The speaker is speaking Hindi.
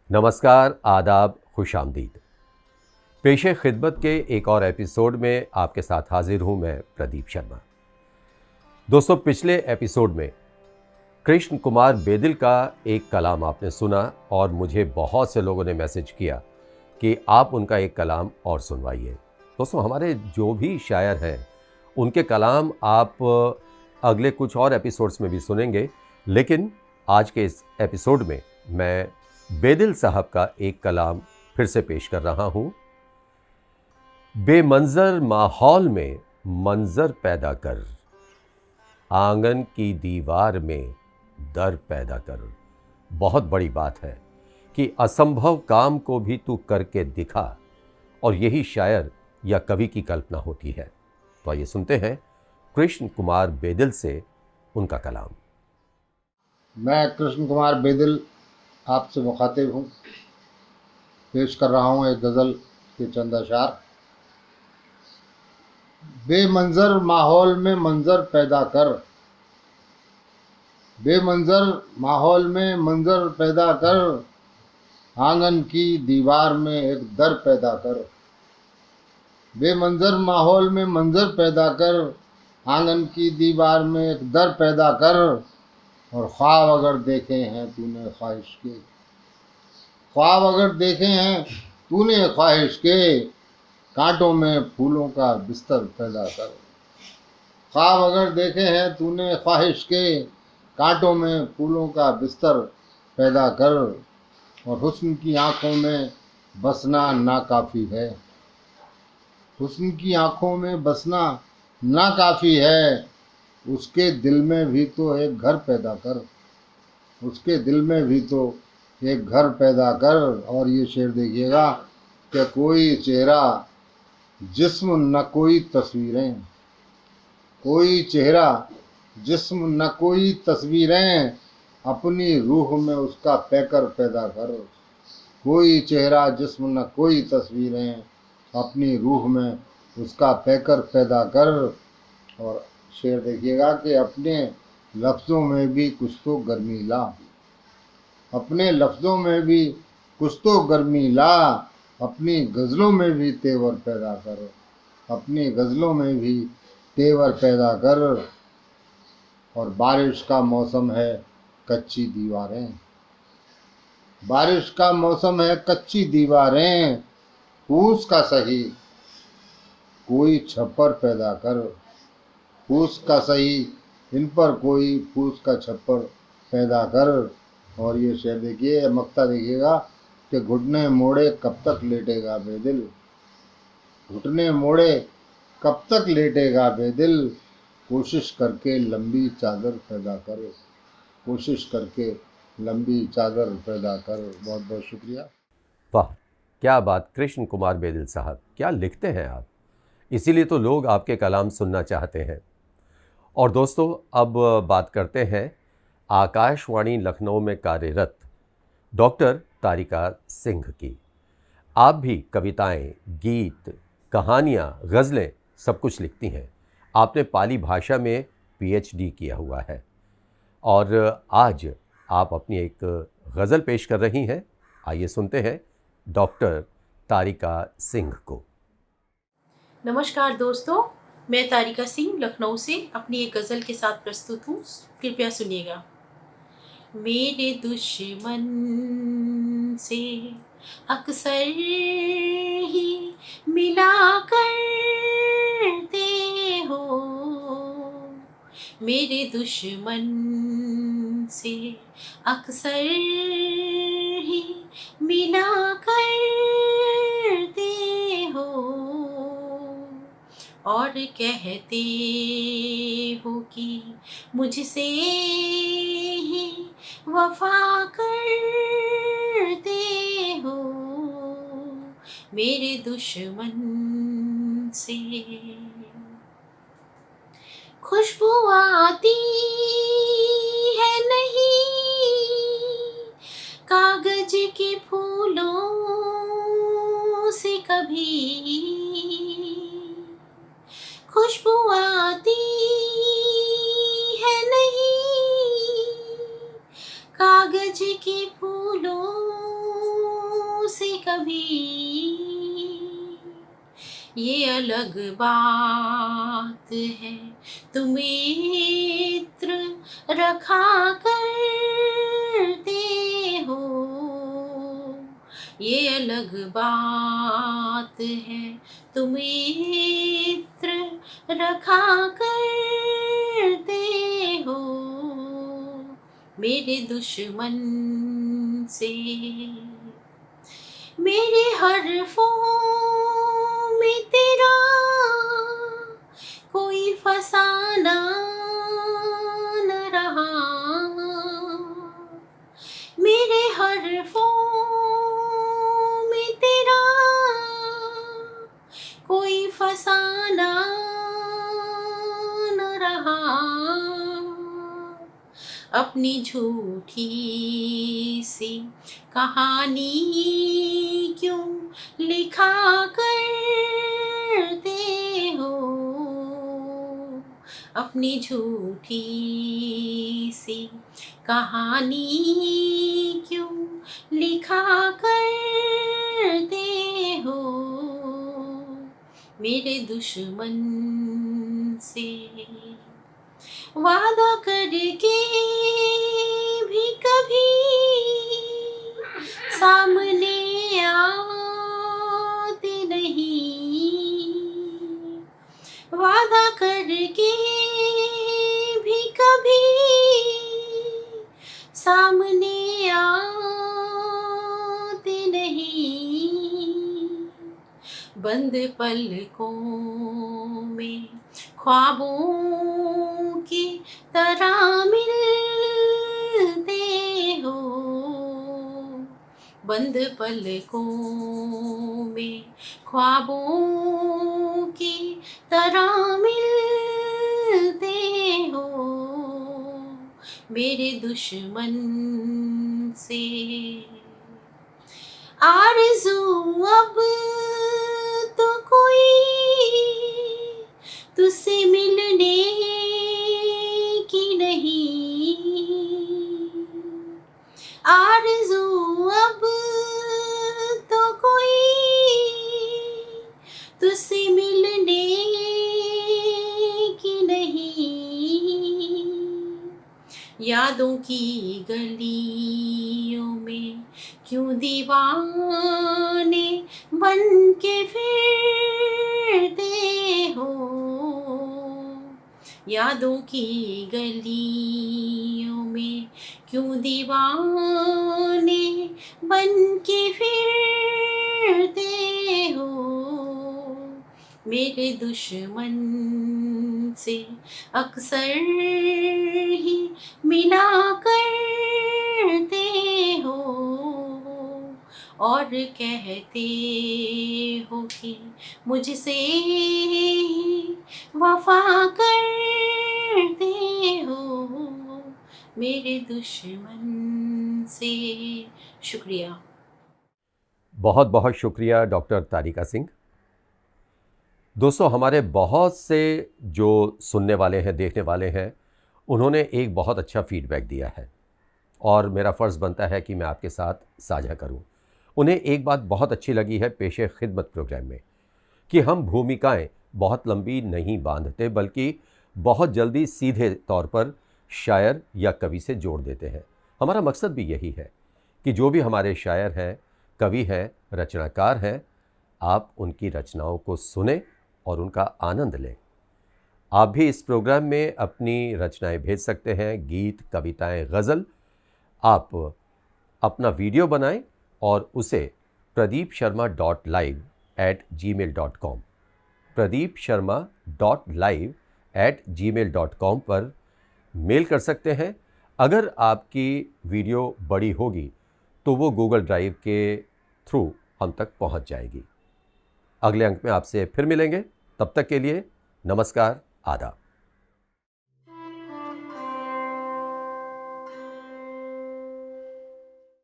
नमस्कार, आदाब, खुशामदीद। पेशे खिदमत के एक और एपिसोड में आपके साथ हाजिर हूं मैं प्रदीप शर्मा। दोस्तों, पिछले एपिसोड में कृष्ण कुमार बेदिल का एक कलाम आपने सुना और मुझे बहुत से लोगों ने मैसेज किया कि आप उनका एक कलाम और सुनवाइए। दोस्तों, हमारे जो भी शायर हैं उनके कलाम आप अगले कुछ और एपिसोड्स में भी सुनेंगे, लेकिन आज के इस एपिसोड में मैं बेदिल साहब का एक कलाम फिर से पेश कर रहा हूं। बेमंजर माहौल में मंजर पैदा कर, आंगन की दीवार में दर पैदा कर। बहुत बड़ी बात है कि असंभव काम को भी तू करके दिखा, और यही शायर या कवि की कल्पना होती है। तो आइए सुनते हैं कृष्ण कुमार बेदिल से उनका कलाम। मैं कृष्ण कुमार बेदिल आपसे मुखातिब हूँ। पेश कर रहा हूँ एक गज़ल के चंद अशार। बेमंजर माहौल में मंजर पैदा कर, बेमंजर माहौल में मंजर पैदा कर, आंगन की दीवार में एक दर पैदा कर। बेमंजर माहौल में मंजर पैदा कर, आंगन की दीवार में एक दर पैदा कर। और ख्वाब अगर देखे हैं तूने ख्वाहिश के, ख्वाब अगर देखे हैं तूने ख्वाहिश के, कांटों में फूलों का बिस्तर पैदा कर। ख्वाब अगर देखे हैं तूने ख्वाहिश के, कांटों में फूलों का बिस्तर पैदा कर। और हुस्न की आंखों में बसना नाकाफ़ी है, हुस्न की आंखों में बसना नाकाफ़ी है, उसके दिल में भी तो एक घर पैदा कर, उसके दिल में भी तो एक घर पैदा कर। और ये शेर देखिएगा कि कोई चेहरा जिस्म न कोई तस्वीरें, कोई चेहरा जिस्म न कोई तस्वीरें, अपनी रूह में उसका पैकर पैदा कर। कोई चेहरा जिस्म न कोई तस्वीरें, अपनी रूह में उसका पैकर पैदा कर। और शेर देखिएगा कि अपने लफ्ज़ों में भी कुछ तो गर्मी ला, अपने लफ्ज़ों में भी कुछ तो गर्मी ला, अपनी गज़लों में भी तेवर पैदा कर, अपनी गज़लों में भी तेवर पैदा कर। और बारिश का मौसम है कच्ची दीवारें, बारिश का मौसम है कच्ची दीवारें, फूस का सही कोई छप्पर पैदा कर, फूस का सही इन पर कोई फूस का छप्पर पैदा कर। और ये शेर देखिए, मक्ता देखिएगा कि घुटने मोड़े कब तक लेटेगा बेदिल, घुटने मोड़े कब तक लेटेगा बेदिल, कोशिश करके लंबी चादर पैदा कर, कोशिश करके लंबी चादर पैदा कर। बहुत बहुत शुक्रिया। वाह, क्या बात! कृष्ण कुमार बेदिल साहब, क्या लिखते हैं आप! इसीलिए तो लोग आपके कलाम सुनना चाहते हैं। और दोस्तों, अब बात करते हैं आकाशवाणी लखनऊ में कार्यरत डॉक्टर तारिका सिंह की। आप भी कविताएं, गीत, कहानियां, गज़लें सब कुछ लिखती हैं। आपने पाली भाषा में पीएचडी किया हुआ है और आज आप अपनी एक गज़ल पेश कर रही हैं। आइए सुनते हैं डॉक्टर तारिका सिंह को। नमस्कार दोस्तों, मैं तारिका सिंह लखनऊ से अपनी एक गज़ल के साथ प्रस्तुत हूँ। कृपया सुनिएगा। मेरे दुश्मन से अक्सर ही मिला करते हो, मेरे दुश्मन से अक्सर ही मिला करते हो, और कहते हो कि मुझसे ही वफा करते हो, मेरे दुश्मन से खुशबू आती है नहीं कागज के फूलों से कभी, खुशबू आती है नहीं कागज के फूलों कभी। ये अलग बात है तुम इत्र रखा करते हो। ये अलग बात है तुम इत्र रखा करते हो। मेरे दुश्मन से मेरे हरफों में तेरा कोई फसाना न रहा। मेरे हरफों में तेरा कोई फसाना न रहा। अपनी झूठी सी कहानी क्यों लिखा करते हो। अपनी झूठी सी कहानी क्यों लिखा करते हो। मेरे दुश्मन से वादा करके भी कभी सामने आते नहीं। वादा करके भी कभी सामने आते नहीं। बंद पलकों में ख्वाबों की तरह मिलते हो। बंद पलकों में ख्वाबों की तरह मिलते हो। मेरे दुश्मन से आरज़ू अब तो कोई तुझसे मिलने की नहीं। आरज़ू अब तो कोई तुझसे मिलने की नहीं। यादों की गलियों में क्यों दीवाने बन के फिरते हो। यादों की गलियों में क्यों दीवाने बन के फिरते हो। मेरे दुश्मन से अक्सर ही मिला करते हो। और कहते हो कि मुझसे ही वफा करते हो। मेरे दुश्मन से। शुक्रिया। बहुत बहुत शुक्रिया डॉक्टर तारिका सिंह। दोस्तों, हमारे बहुत से जो सुनने वाले हैं, देखने वाले हैं, उन्होंने एक बहुत अच्छा फीडबैक दिया है और मेरा फ़र्ज़ बनता है कि मैं आपके साथ साझा करूं। उन्हें एक बात बहुत अच्छी लगी है पेशे खिदमत प्रोग्राम में कि हम भूमिकाएं बहुत लंबी नहीं बांधते, बल्कि बहुत जल्दी सीधे तौर पर शायर या कवि से जोड़ देते हैं। हमारा मकसद भी यही है कि जो भी हमारे शायर हैं, कवि हैं, रचनाकार हैं, आप उनकी रचनाओं को सुनें और उनका आनंद लें। आप भी इस प्रोग्राम में अपनी रचनाएं भेज सकते हैं, गीत, कविताएं, गज़ल। आप अपना वीडियो बनाएं और उसे pradeepsharma.live@gmail.com pradeepsharma.live@gmail.com पर मेल कर सकते हैं। अगर आपकी वीडियो बड़ी होगी तो वो गूगल ड्राइव के थ्रू हम तक पहुंच जाएगी। अगले अंक में आपसे फिर मिलेंगे। तब तक के लिए नमस्कार, आदाब।